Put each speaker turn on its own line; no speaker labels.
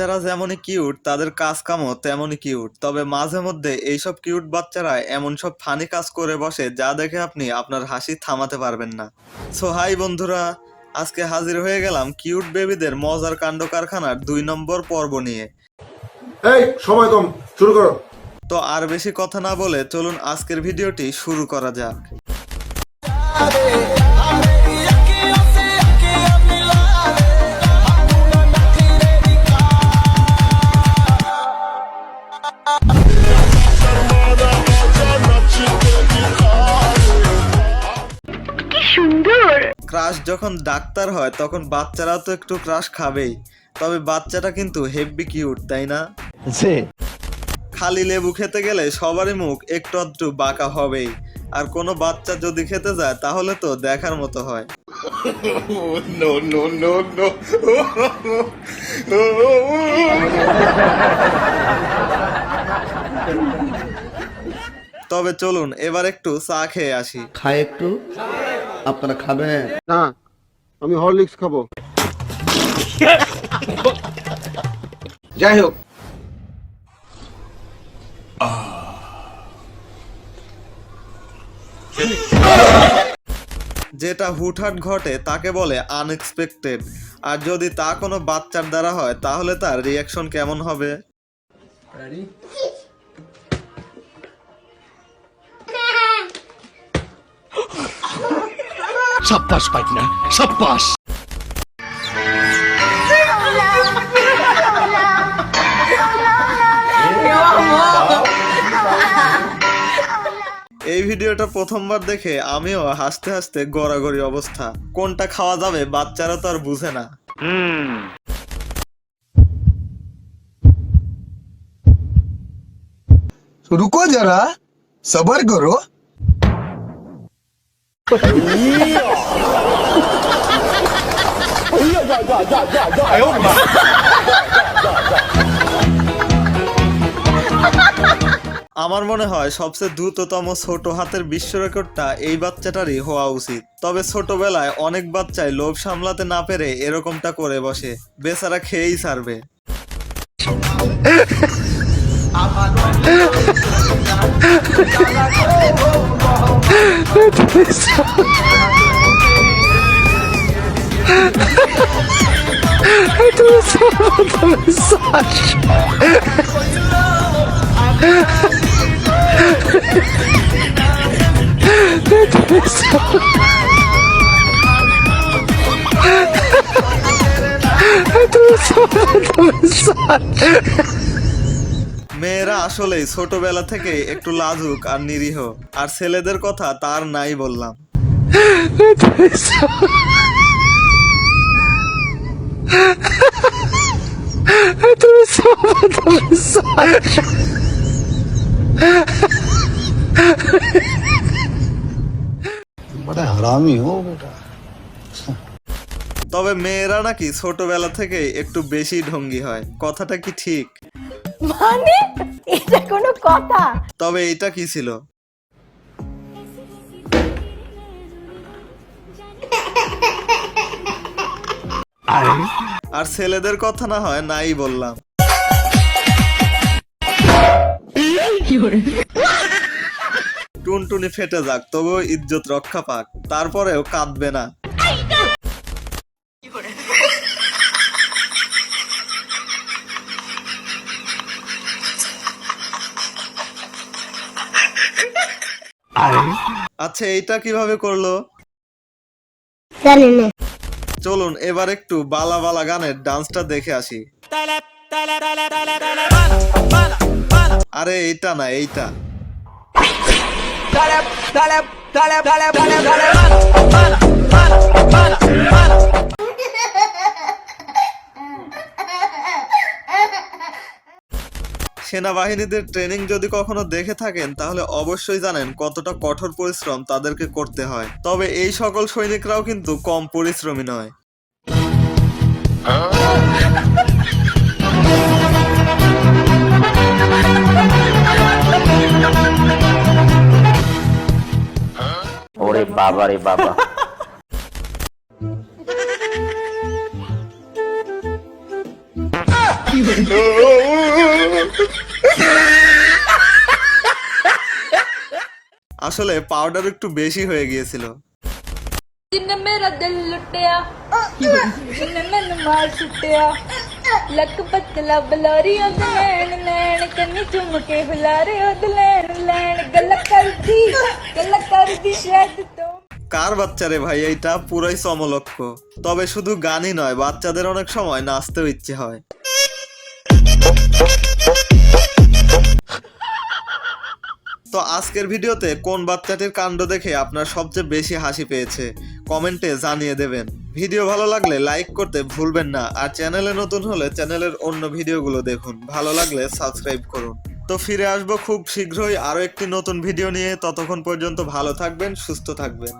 বাচ্চারা যেমনই কিউট তাদের কাজ কামও তেমনই কিউট। তবে মাঝে মধ্যে এইসব কিউট বাচ্চারা এমন সব ফানি কাজ করে বসে যা দেখে আপনি আপনার হাসি থামাতে পারবেন না। সো হাই বন্ধুরা, আজকে হাজির হয়ে গেলাম কিউট বেবিদের মজার কাণ্ড কারখানার 2 নম্বর পর্ব নিয়ে।
এই সময় কম, শুরু করো।
তো আর বেশি কথা না বলে চলুন আজকের ভিডিওটি শুরু করা যাক। ক্রাশ যখন ডাক্তার হয় তখন বাচ্চারা তো একটু ক্রাশ খাবেই। তবে বাচ্চাটা কিন্তু হেব্বি কিউট, তাই না? খালি লেবু খেতে গেলে সবারই মুখ একটু আধটু বাঁকা হবেই। আর কোনো বাচ্চা যদি খেতে যায় তাহলে তো দেখার মতো হয়। তবে চলুন এবার একটু চা খেয়ে আসি।
খাই একটু, আপনারা খাবেন?
না, আমি হরলিক্স খাবো। যাই হোক,
যেটা হুটহাট ঘটে তাকে বলে আনএক্সপেক্টেড। আর যদি তা কোনো বাচ্চার দ্বারা হয় তাহলে তার রিয়াকশন কেমন হবে?
সাব্বাস পাইটনা, সাব্বাস।
এই ভিডিওটা প্রথমবার দেখে আমিও হাসতে হাসতে গড়াগড়ি অবস্থা। কোনটা খাওয়া যাবে বাচ্চারা তো আর বুঝে না।
रुको जरा सबर करो।
আমার মনে হয় সবচেয়ে দ্রুততম ছোট হাতের বিশ্ব রেকর্ডটা এই বাচ্চাটারই হওয়া উচিত। তবে ছোটবেলায় অনেক বাচ্চাই লোভ সামলাতে না পেরে এরকমটা করে বসে, বেচারা খেয়েই ছাড়বে। মেয়েরা আসলেই ছোটবেলা থেকে একটু লাজুক আর নিরীহ, আর ছেলেদের কথা তার নাই বললাম।
बड़ा हरामी हो बेटा।
তবে মেয়েরা নাকি ছোটবেলা থেকে একটু বেশি ঢঙ্গি হয়, কথাটা কি ঠিক?
মানে এটা কোনো কথা?
তবে এটা কি ছিল? আর ছেলেদের কথা না হয় নাই বললাম। টুনটুনি ফেটে যাক তবুও ইজ্জত রক্ষা পাক, তারপরেও কাঁদবে না। আচ্ছা এইটা কিভাবে করলো? চলুন এবার একটু বালা বালা গানের ডান্সটা দেখে আসি। আরে এইটা না, এইটা। সেনাবাহিনীদের ট্রেনিং যদি কখনো দেখে থাকেন তাহলে অবশ্যই জানেন কতটা কঠোর পরিশ্রম তাদেরকে করতে হয়। তবে এই সকল সৈনিকরাও কিন্তু কম পরিশ্রমী নয়।
ওরে বাবা রে বাবা।
আসলে পাউডার একটু বেশি হয়ে গিয়েছিল।
जिन्ने मेरा दिल लुटिया जिन्ने मैनू मार सुटिया लक पतला बलारी ओद लैन लैन कन्नी चुम के हुलारे ओद लैन लैन गल कर दी शायद तो
কার বাচ্চা রে ভাই, এইটা পুরাই চমলক্ষ। তবে শুধু গানই নয়, বাচ্চাদের অনেক সময় নাচতেও ইচ্ছে হয়। তো আজকের ভিডিওতে কোন বাচ্চাটির কাণ্ড দেখে আপনার সবচেয়ে বেশি হাসি পেয়েছে কমেন্টে জানিয়ে দেবেন। ভিডিও ভালো লাগলে লাইক করতে ভুলবেন না, আর চ্যানেলে নতুন হলে চ্যানেলের অন্য ভিডিওগুলো দেখুন। ভালো লাগলে সাবস্ক্রাইব করুন। তো ফিরে আসবো খুব শীঘ্রই আরো একটি নতুন ভিডিও নিয়ে। ততক্ষণ পর্যন্ত ভালো থাকবেন, সুস্থ থাকবেন।